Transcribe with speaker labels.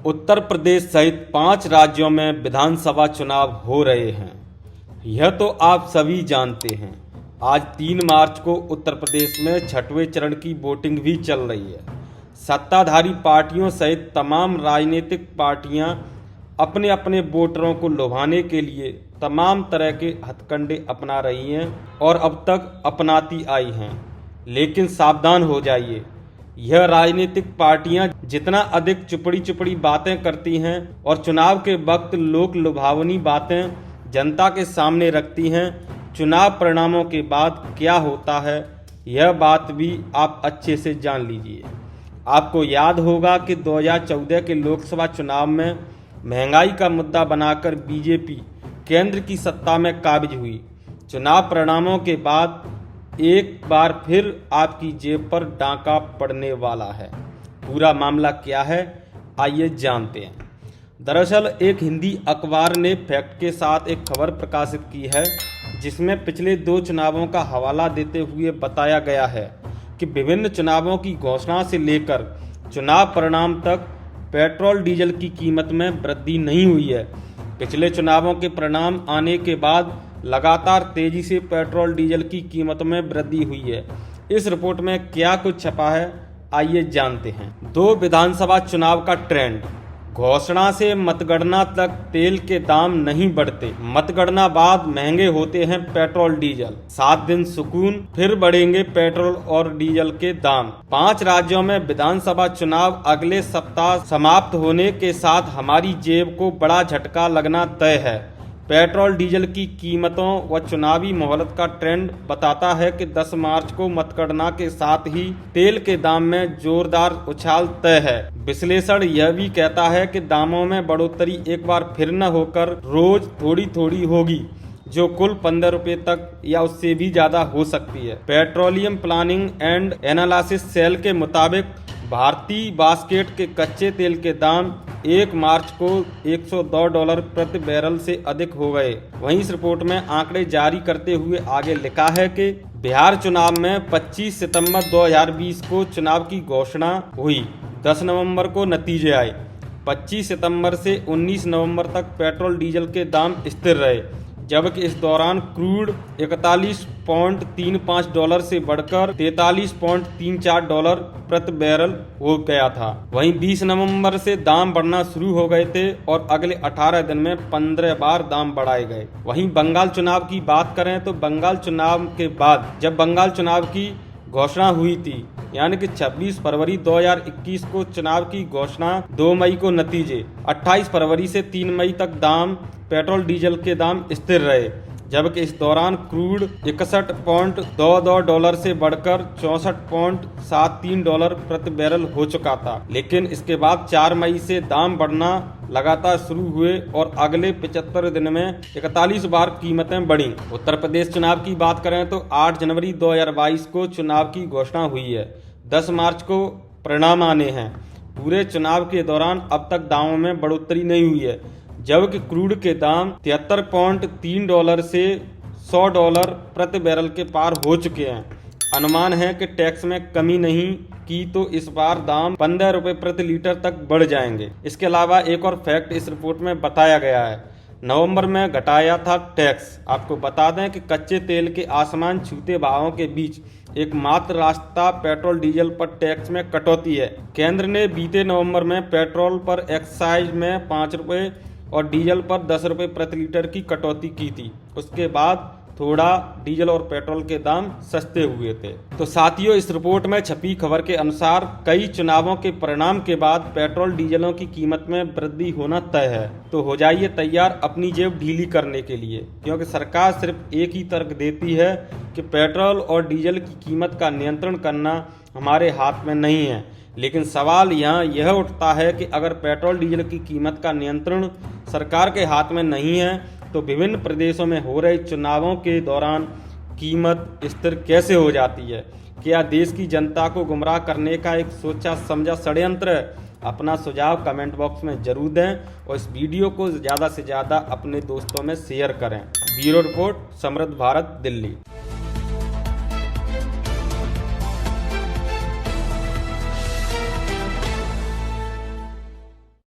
Speaker 1: उत्तर प्रदेश सहित 5 राज्यों में विधानसभा चुनाव हो रहे हैं। यह तो आप सभी जानते हैं। आज 3 मार्च को उत्तर प्रदेश में 6वें चरण की वोटिंग भी चल रही है। सत्ताधारी पार्टियों सहित तमाम राजनीतिक पार्टियां अपने अपने वोटरों को लुभाने के लिए तमाम तरह के हथकंडे अपना रही हैं और अब तक अपनाती आई हैं। लेकिन सावधान हो जाइए, यह राजनीतिक पार्टियां जितना अधिक चुपड़ी बातें करती हैं और चुनाव के वक्त लोक लुभावनी बातें जनता के सामने रखती हैं, चुनाव परिणामों के बाद क्या होता है यह बात भी आप अच्छे से जान लीजिए। आपको याद होगा कि 2014 के लोकसभा चुनाव में महंगाई का मुद्दा बनाकर बीजेपी केंद्र की सत्ता में काबिज हुई। चुनाव परिणामों के बाद एक बार फिर आपकी जेब पर डांका पड़ने वाला है। पूरा मामला क्या है, आइए जानते हैं। दरअसल एक हिंदी अखबार ने फैक्ट के साथ एक खबर प्रकाशित की है, जिसमें पिछले 2 चुनावों का हवाला देते हुए बताया गया है कि विभिन्न चुनावों की घोषणा से लेकर चुनाव परिणाम तक पेट्रोल डीजल की कीमत में वृद्धि नहीं हुई है। पिछले चुनावों के परिणाम आने के बाद लगातार तेजी से पेट्रोल डीजल की कीमत में वृद्धि हुई है। इस रिपोर्ट में क्या कुछ छपा है, आइए जानते हैं। 2 विधानसभा चुनाव का ट्रेंड। घोषणा से मतगणना तक तेल के दाम नहीं बढ़ते, मतगणना बाद महंगे होते हैं पेट्रोल डीजल। 7 दिन सुकून, फिर बढ़ेंगे पेट्रोल और डीजल के दाम। 5 राज्यों में विधानसभा चुनाव अगले सप्ताह समाप्त होने के साथ हमारी जेब को बड़ा झटका लगना तय है। पेट्रोल डीजल की कीमतों व चुनावी मोहलत का ट्रेंड बताता है कि 10 मार्च को मतगणना के साथ ही तेल के दाम में जोरदार उछाल तय है। विश्लेषण यह भी कहता है कि दामों में बढ़ोतरी एक बार फिर न होकर रोज थोड़ी थोड़ी होगी, जो कुल 15 रुपए तक या उससे भी ज्यादा हो सकती है। Petroleum planning and analysis cell के मुताबिक भारतीय बास्केट के कच्चे तेल के दाम 1 मार्च को $102 प्रति बैरल से अधिक हो गए। वहीं इस रिपोर्ट में आंकड़े जारी करते हुए आगे लिखा है कि बिहार चुनाव में 25 सितंबर 2020 को चुनाव की घोषणा हुई। 10 नवंबर को नतीजे आए। 25 सितंबर से 19 नवंबर तक पेट्रोल डीजल के दाम स्थिर रहे, जबकि इस दौरान क्रूड $41.35 से बढ़कर $43.34 प्रति बैरल हो गया था। वहीं 20 नवंबर से दाम बढ़ना शुरू हो गए थे और अगले 18 दिन में 15 बार दाम बढ़ाए गए। वहीं बंगाल चुनाव की बात करें तो बंगाल चुनाव के बाद जब बंगाल चुनाव की घोषणा हुई थी, यानी कि 26 फरवरी 2021 को चुनाव की घोषणा, 2 मई को नतीजे, 28 फरवरी से 3 मई तक दाम पेट्रोल डीजल के दाम स्थिर रहे, जबकि इस दौरान क्रूड $61.22 से बढ़कर $64.73 प्रति बैरल हो चुका था। लेकिन इसके बाद 4 मई से दाम बढ़ना लगातार शुरू हुए और अगले 75 दिन में 41 बार कीमतें बढ़ी। उत्तर प्रदेश चुनाव की बात करें तो 8 जनवरी 2022 को चुनाव की घोषणा हुई है। 10 मार्च को परिणाम आने हैं। पूरे चुनाव के दौरान अब तक दामों में बढ़ोतरी नहीं हुई है, जबकि क्रूड के दाम $73.3 से $100 प्रति बैरल के पार हो चुके हैं। अनुमान है कि टैक्स में कमी नहीं की तो इस बार दाम 15 रुपए प्रति लीटर तक बढ़ जाएंगे। इसके अलावा एक और फैक्ट इस रिपोर्ट में बताया गया है। नवंबर में घटाया था टैक्स। आपको बता दें कि कच्चे तेल के आसमान छूते भावों के बीच एकमात्र रास्ता पेट्रोल डीजल पर टैक्स में कटौती है। केंद्र ने बीते नवंबर में पेट्रोल पर एक्साइज में 5 रुपए और डीजल पर 10 रुपए प्रति लीटर की कटौती की थी। उसके बाद थोड़ा डीजल और पेट्रोल के दाम सस्ते हुए थे। तो साथियों, इस रिपोर्ट में छपी खबर के अनुसार कई चुनावों के परिणाम के बाद पेट्रोल डीजलों की कीमत में वृद्धि होना तय है। तो हो जाइए तैयार अपनी जेब ढीली करने के लिए, क्योंकि सरकार सिर्फ एक ही तर्क देती है कि पेट्रोल और डीजल की कीमत का नियंत्रण करना हमारे हाथ में नहीं है। लेकिन सवाल यहाँ यह उठता है कि अगर पेट्रोल डीजल की कीमत का नियंत्रण सरकार के हाथ में नहीं है, तो विभिन्न प्रदेशों में हो रहे चुनावों के दौरान कीमत स्थिर कैसे हो जाती है? क्या देश की जनता को गुमराह करने का एक सोचा समझा षड्यंत्र है? अपना सुझाव कमेंट बॉक्स में जरूर दें और इस वीडियो को ज़्यादा से ज़्यादा अपने दोस्तों में शेयर करें। ब्यूरो रिपोर्ट, समृद्ध भारत, दिल्ली।